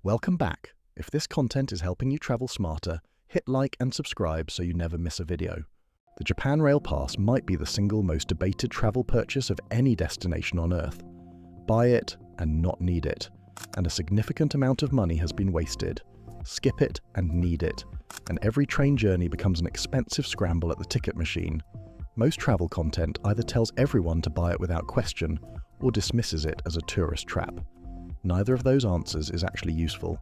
Welcome back. If this content is helping you travel smarter, hit like and subscribe so you never miss a video. The Japan Rail Pass might be the single most debated travel purchase of any destination on Earth. Buy it and not need it, and a significant amount of money has been wasted. Skip it and need it, and every train journey becomes an expensive scramble at the ticket machine. Most travel content either tells everyone to buy it without question or dismisses it as a tourist trap. Neither of those answers is actually useful.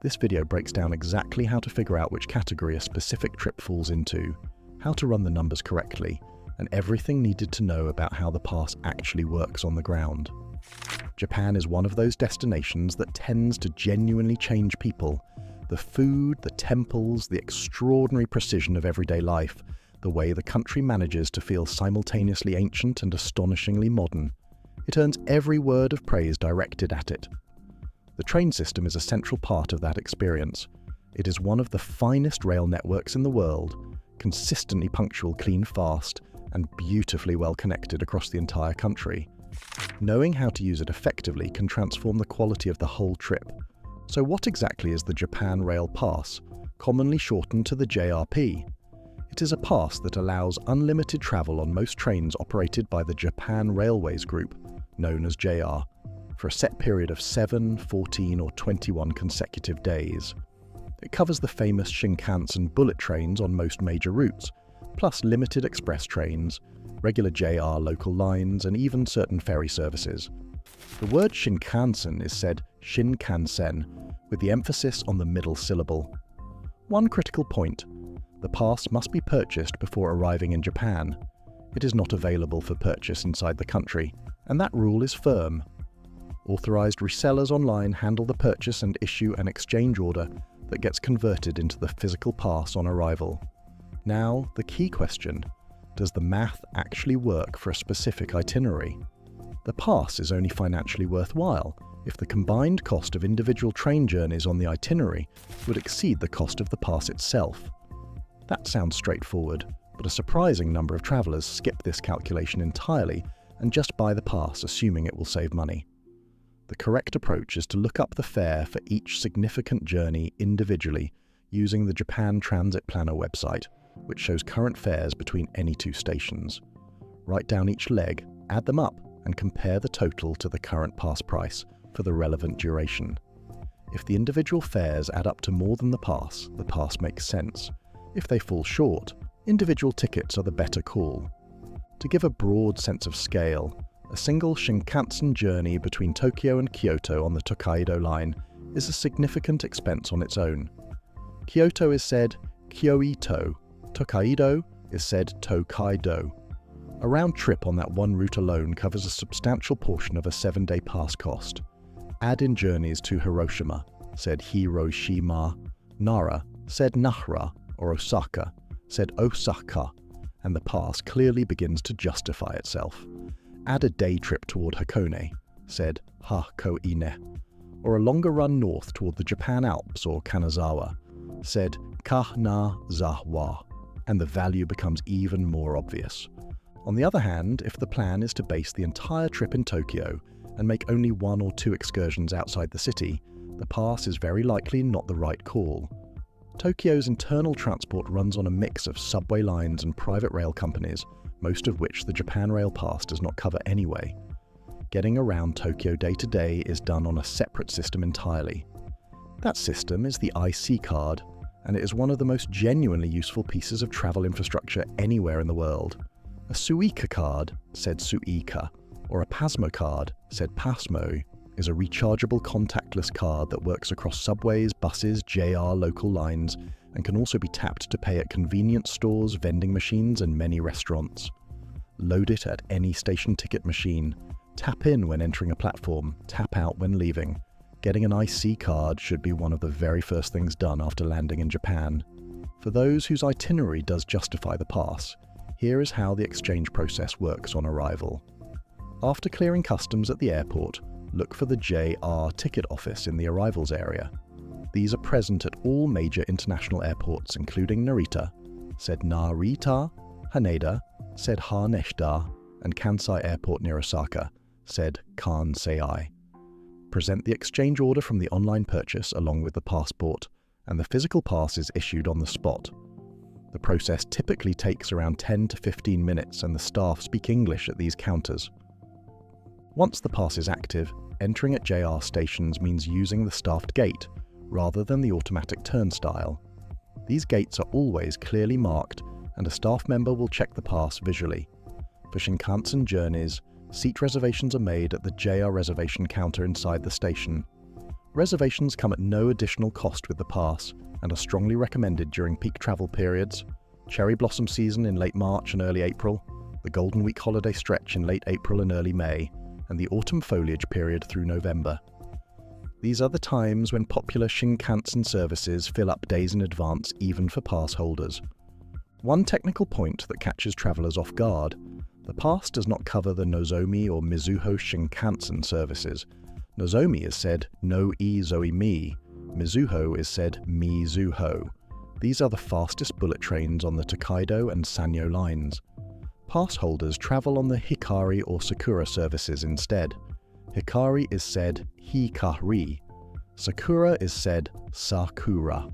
This video breaks down exactly how to figure out which category a specific trip falls into, how to run the numbers correctly, and everything needed to know about how the pass actually works on the ground. Japan is one of those destinations that tends to genuinely change people. The food, the temples, the extraordinary precision of everyday life, the way the country manages to feel simultaneously ancient and astonishingly modern. It earns every word of praise directed at it. The train system is a central part of that experience. It is one of the finest rail networks in the world, consistently punctual, clean, fast, and beautifully well connected across the entire country. Knowing how to use it effectively can transform the quality of the whole trip. So what exactly is the Japan Rail Pass, commonly shortened to the JRP? It is a pass that allows unlimited travel on most trains operated by the Japan Railways Group, known as JR, for a set period of 7, 14, or 21 consecutive days. It covers the famous Shinkansen bullet trains on most major routes, plus limited express trains, regular JR local lines, and even certain ferry services. The word Shinkansen is said Shinkansen, with the emphasis on the middle syllable. One critical point: the pass must be purchased before arriving in Japan. It is not available for purchase inside the country, and that rule is firm. Authorized resellers online handle the purchase and issue an exchange order that gets converted into the physical pass on arrival. Now, the key question: does the math actually work for a specific itinerary? The pass is only financially worthwhile if the combined cost of individual train journeys on the itinerary would exceed the cost of the pass itself. That sounds straightforward, but a surprising number of travelers skip this calculation entirely and just buy the pass assuming it will save money. The correct approach is to look up the fare for each significant journey individually using the Japan Transit Planner website, which shows current fares between any two stations. Write down each leg, add them up, and compare the total to the current pass price for the relevant duration. If the individual fares add up to more than the pass makes sense. If they fall short, individual tickets are the better call. To give a broad sense of scale, a single Shinkansen journey between Tokyo and Kyoto on the Tokaido line is a significant expense on its own. Kyoto is said Kyoito, Tokaido is said Tokaido. A round trip on that one route alone covers a substantial portion of a 7-day pass cost. Add in journeys to Hiroshima, said Hiroshima, Nara, said Nara, or Osaka, said Osaka, and the pass clearly begins to justify itself. Add a day trip toward Hakone, said Hakoine, or a longer run north toward the Japan Alps or Kanazawa, said Kanazawa, and the value becomes even more obvious. On the other hand, if the plan is to base the entire trip in Tokyo and make only 1 or 2 excursions outside the city, the pass is very likely not the right call. Tokyo's internal transport runs on a mix of subway lines and private rail companies, most of which the Japan Rail Pass does not cover anyway. Getting around Tokyo day to day is done on a separate system entirely. That system is the IC card, and it is one of the most genuinely useful pieces of travel infrastructure anywhere in the world. A Suica card, said Suica, or a Pasmo card, said Pasmo, is a rechargeable contactless card that works across subways, buses, JR local lines, and can also be tapped to pay at convenience stores, vending machines, and many restaurants. Load it at any station ticket machine. Tap in when entering a platform, tap out when leaving. Getting an IC card should be one of the very first things done after landing in Japan. For those whose itinerary does justify the pass, here is how the exchange process works on arrival. After clearing customs at the airport, look for the JR ticket office in the arrivals area. These are present at all major international airports including Narita, said Narita, Haneda, said Haneda, and Kansai Airport near Osaka, said Kansai. present the exchange order from the online purchase along with the passport, and the physical pass is issued on the spot. The process typically takes around 10 to 15 minutes, and the staff speak English at these counters. Once the pass is active, entering at JR stations means using the staffed gate rather than the automatic turnstile. These gates are always clearly marked, and a staff member will check the pass visually. For Shinkansen journeys, seat reservations are made at the JR reservation counter inside the station. Reservations come at no additional cost with the pass and are strongly recommended during peak travel periods, cherry blossom season in late March and early April, the Golden Week holiday stretch in late April and early May, and the autumn foliage period through November. These are the times when popular Shinkansen services fill up days in advance even for pass holders. One technical point that catches travellers off guard: the pass does not cover the Nozomi or Mizuho Shinkansen services. Nozomi is said No-i-Zoe-mi, Mizuho is said Mi-Zuho. These are the fastest bullet trains on the Tokaido and Sanyo lines. Pass holders travel on the Hikari or Sakura services instead. Hikari is said Hikari. Sakura is said Sakura.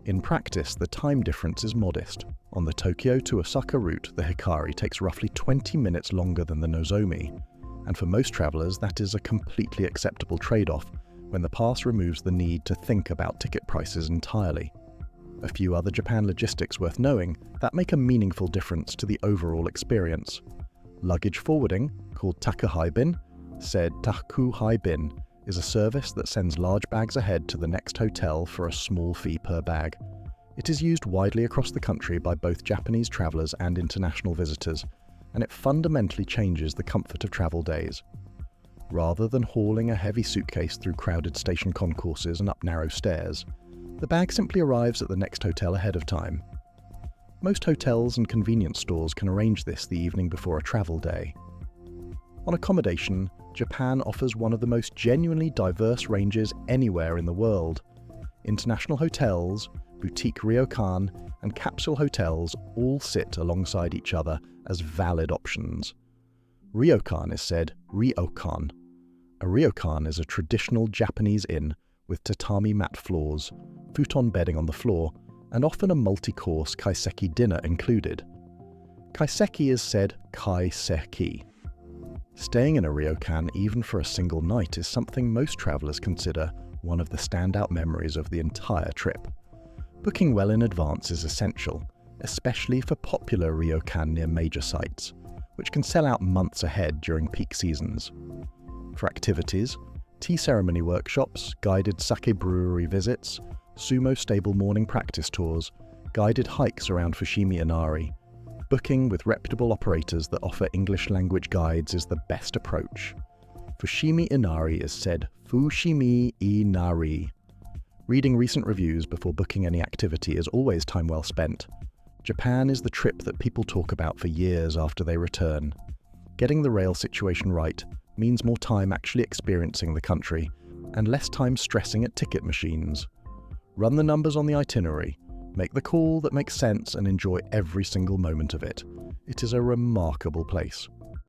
In practice, the time difference is modest. On the Tokyo to Osaka route, the Hikari takes roughly 20 minutes longer than the Nozomi, and for most travellers that is a completely acceptable trade-off when the pass removes the need to think about ticket prices entirely. A few other Japan logistics worth knowing that make a meaningful difference to the overall experience. Luggage forwarding, called takuhaibin, said takuhaibin, is a service that sends large bags ahead to the next hotel for a small fee per bag. It is used widely across the country by both Japanese travellers and international visitors, and it fundamentally changes the comfort of travel days. Rather than hauling a heavy suitcase through crowded station concourses and up narrow stairs, the bag simply arrives at the next hotel ahead of time. Most hotels and convenience stores can arrange this the evening before a travel day. On accommodation, Japan offers one of the most genuinely diverse ranges anywhere in the world. International hotels, boutique ryokan, and capsule hotels all sit alongside each other as valid options. Ryokan is said ryokan. A ryokan is a traditional Japanese inn with tatami mat floors, futon bedding on the floor, and often a multi-course kaiseki dinner included. Kaiseki is said kaiseki. Staying in a ryokan even for a single night is something most travellers consider one of the standout memories of the entire trip. Booking well in advance is essential, especially for popular ryokan near major sites, which can sell out months ahead during peak seasons. For activities, tea ceremony workshops, guided sake brewery visits, sumo stable morning practice tours, guided hikes around Fushimi Inari, booking with reputable operators that offer English language guides is the best approach. Fushimi Inari is said Fushimi Inari. Reading recent reviews before booking any activity is always time well spent. Japan is the trip that people talk about for years after they return. Getting the rail situation right means more time actually experiencing the country and less time stressing at ticket machines. Run the numbers on the itinerary, make the call that makes sense, and enjoy every single moment of it. It is a remarkable place.